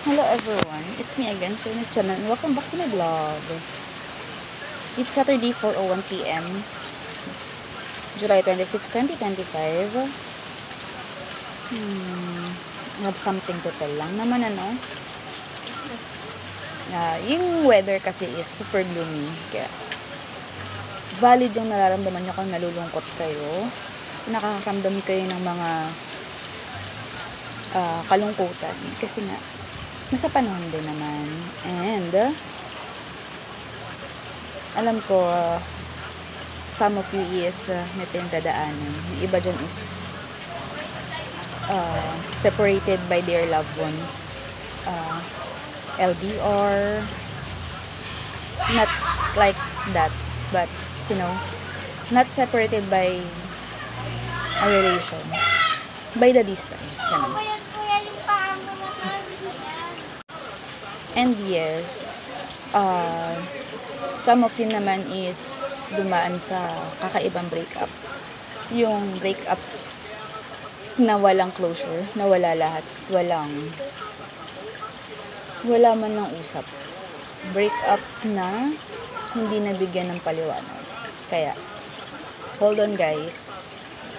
Hello everyone, it's me again, Sunis Channel, and welcome back to my vlog. It's Saturday, 4:01 p.m. July 26, 2025. I have something to tell lang naman yung weather kasi is super gloomy. Kaya valid yung nararamdaman nyo kung nalulungkot kayo. Nakakaramdam kayo ng mga kalungkutan. Kasi nga, nasa panahon din naman. And alam ko, some of you is may pinagdadaanan. Yung iba dyan is separated by their loved ones. LDR. Not like that. But, not separated by a relation. By the distance. Ganun. And yes, some of you naman is dumaan sa kakaibang breakup. Yung breakup na walang closure, na wala lahat, wala man ng usap. Breakup na hindi nabigyan ng paliwanag. Kaya, hold on guys.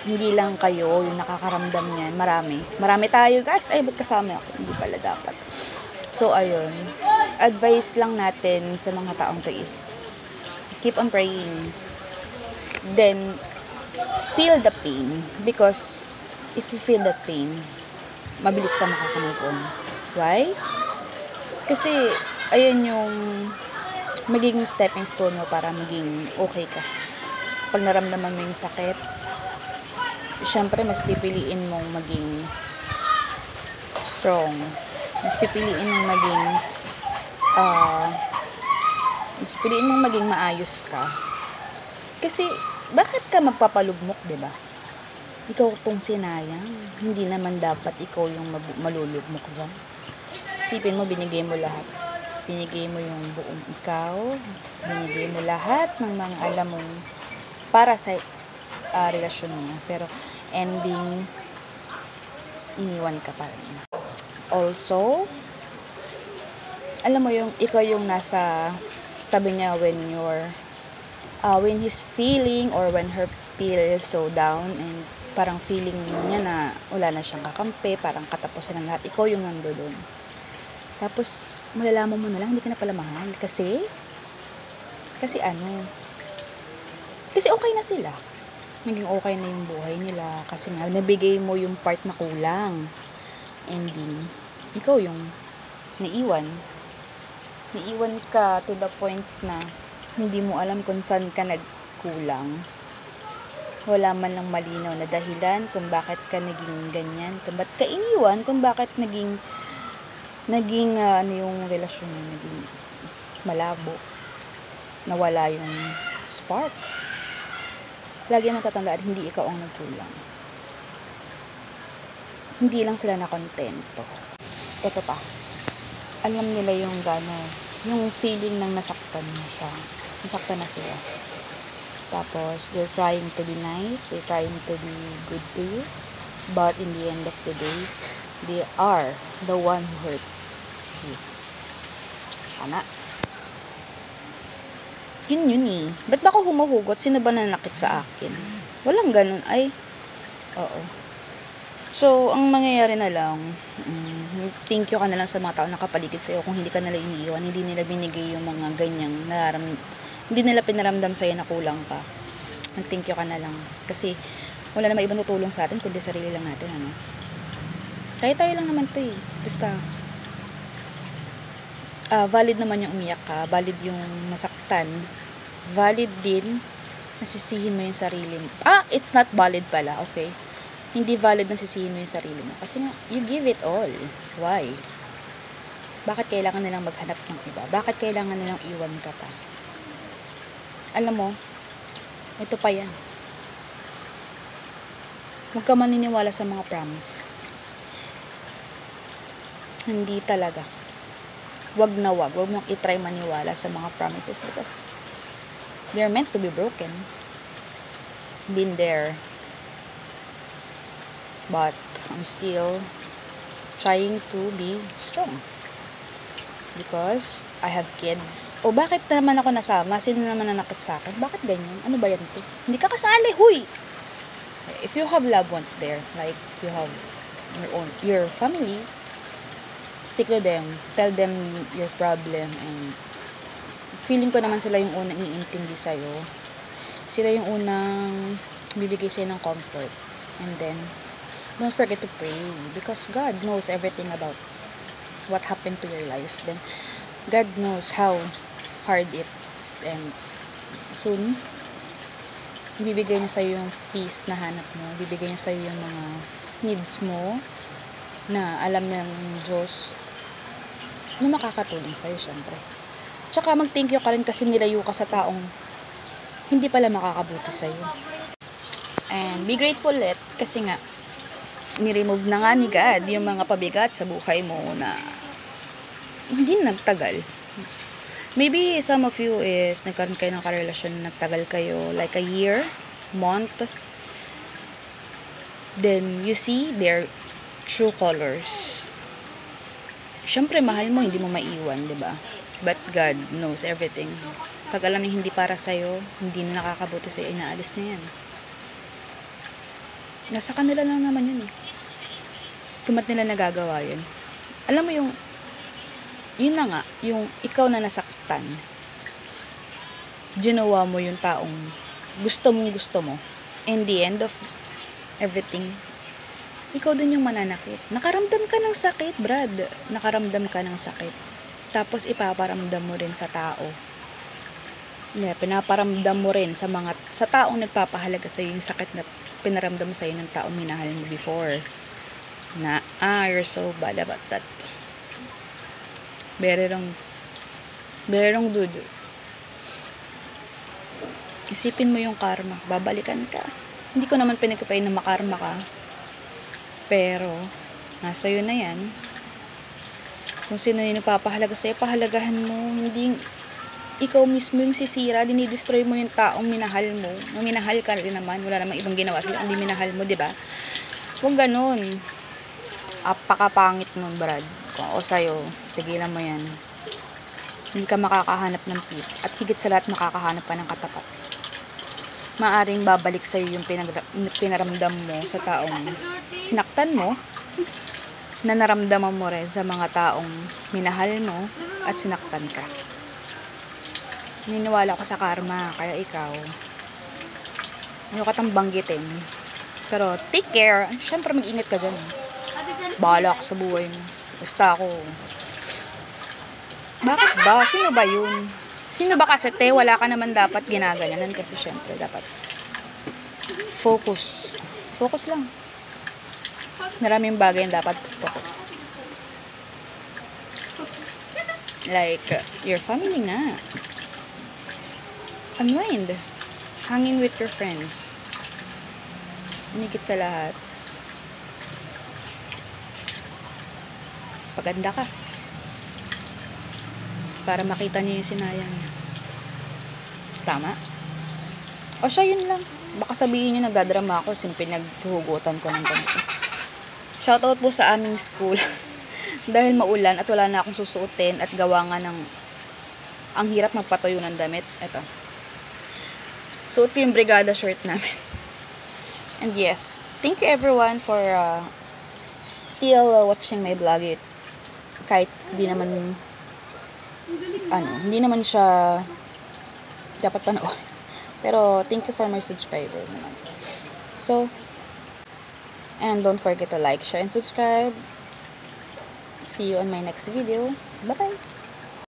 Hindi lang kayo yung nakakaramdam niyan. Marami tayo guys. Ay, ba't kasama ako? Hindi pala dapat. So, ayun. Advice lang natin sa mga taong to is keep on praying. Then, feel the pain. Because, if you feel that pain, mabilis ka makakamove on. Why? Kasi, ayun yung magiging stepping stone mo para maging okay ka. Pag naramdaman mo yung sakit, syempre, mas pipiliin mong maging strong. Mas pipiliin mong maging maayos ka. Kasi, bakit ka magpapalugmok, diba? Ikaw tong sinayang. Hindi naman dapat ikaw yung malulugmok dyan. Isipin mo, binigay mo lahat. Binigay mo yung buong ikaw. Binigay mo lahat ng mga alam mong para sa relasyon mo. Pero, ending, iniwan ka pa rin. Also, alam mo yung ikaw yung nasa tabi niya when he's feeling or when her feel so down and parang feeling niya na wala na siyang kakampi, parang katapusan ng lahat, ikaw yung nando doon. Tapos, malalaman mo na lang, hindi ka na pala mahal. Kasi okay na sila. Naging okay na yung buhay nila. Kasi nga, nabigay mo yung part na kulang. Ending, ikaw yung naiwan. Naiwan ka to the point na hindi mo alam kung saan ka nagkulang. Wala man lang malinaw na dahilan kung bakit ka naging ganyan, kung bakit ka iniwan, kung bakit naging yung relasyon mo naging malabo, nawala yung spark. Lagi mo tatandaan, hindi ikaw ang nagkulang. Hindi lang sila nakontento. Ito pa, alam nila yung yung feeling ng nasaktan na sila. Tapos, they're trying to be nice, they're trying to be good to you, but in the end of the day, they are the one who hurt you. Tama. Yun eh. Ba't ba ako humuhugot? Sino ba nanakit sa akin? Walang ganun. Ay, oo. So, ang mangyayari na lang, thank you ka na lang sa mga tao nakapaligid sa'yo. Kung hindi ka nila iniiwan, hindi nila binigay yung mga ganyang hindi nila pinaramdam sa'yo na kulang ka. Thank you ka na lang. Kasi, wala naman ibang tutulong sa atin, kundi sarili lang natin, Tayo lang naman to eh. Basta, valid naman yung umiyak ka, valid yung masaktan, valid din nasisihin mo yung sarili mo. It's not valid pala, okay? Hindi valid nasisihin mo yung sarili mo. Kasi nga, you give it all. Why? Bakit kailangan nilang maghanap ng iba? Bakit kailangan nilang iwan ka pa? Alam mo, ito pa yan. Huwag ka maniniwala sa mga promise. Hindi talaga. Wag mong itry maniwala sa mga promises because they're meant to be broken. Been there. But I'm still trying to be strong. Because I have kids. O bakit naman ako nasama? Sino naman nanakit sa akin? Bakit ganyan? Ano ba yan to? Hindi ka kasali, huy! If you have loved ones there, like you have your family, stick to them. Tell them your problem. And feeling ko naman sila yung unang iintindi sa'yo. Sila yung unang bibigay sa'yo ng comfort. And then, don't forget to pray. Because God knows everything about what happened to your life. Then God knows how hard it, and soon ibibigay niya sa'yo yung peace na hanap mo, ibibigay niya sa'yo yung mga needs mo na alam ng Diyos na makakatulong sa'yo, syempre. Tsaka mag-thank you ka rin kasi nilayo ka sa taong hindi pala makakabuti sa'yo. And be grateful ulit kasi nga ni-remove na nga ni God yung mga pabigat sa buhay mo na hindi nagtagal. Maybe some of you is nagkaroon kayo ng karelasyon na nagtagal kayo like a year, month. Then you see their true colors. Syempre mahal mo, hindi mo maiwan, 'di ba? But God knows everything. Pag alam niya hindi para sa'yo, hindi na nakakabuti sa'yo, inaalis na yan. Nasa kanila lang naman yun eh. Kumat nila nagagawa yun. Alam mo yung, yun na nga, yung ikaw na nasaktan, ginawa mo yung taong gusto mo. In the end of everything, ikaw din yung mananakit. Nakaramdam ka ng sakit, Brad. Nakaramdam ka ng sakit. Tapos ipaparamdam mo rin sa tao. Yeah, pinaparamdam mo rin sa taong nagpapahalaga sa iyo yung sakit na pinaramdam sa iyo ng taong minahal mo before. Na, you're so bad about that. Very wrong, dude. Isipin mo yung karma. Babalikan ka. Hindi ko naman pinagpapray na makarma ka. Pero, nasa iyo na yan. Kung sino yung nagpapahalaga sa'yo, pahalagahan mo. Hindi ikaw mismo yung sisira, dinidestroy mo yung taong minahal mo. Minahal ka rin naman. Wala namang ibang ginawa sila, hindi minahal mo, diba? Kung ganun, apakapangit nun, Brad. Kung ako sa'yo, tigilan mo yan. Hindi ka makakahanap ng peace. At higit sa lahat, makakahanap ka ng katapat. Maaring babalik sa'yo yung pinaramdam mo sa taong sinaktan mo, na naramdaman mo rin sa mga taong minahal mo at sinaktan ka. Niniwala ko sa karma, kaya ikaw, ayoko katang banggitin. Pero take care. Siyempre mag-ingat ka dyan. Bahala ka sa buhay mo. Basta ako. Bakit ba? Sino ba yun? Sino ba kasi wala ka naman dapat ginaganan kasi siyempre dapat focus. Focus lang. Maraming bagay yung dapat focus. Like, your family nga. Unwind. Hanging with your friends. Higit sa lahat. Paganda ka. Para makita niyo yung sinayang niya. Tama? O siya, yun lang. Baka sabihin niyo nagdadrama ako sin pinaghuhugutan ko ng ganito. Shoutout po sa aming school. Dahil maulan at wala na akong susuotin at gawa nga ng ang hirap magpatuyo ng damit. Eto. Suot ko yung brigada shirt namin. And yes, thank you everyone for still watching my vlog. Kahit hindi naman siya dapat panoorin. Pero thank you for my subscriber naman. So, and don't forget to like, share, and subscribe. See you on my next video. Bye-bye!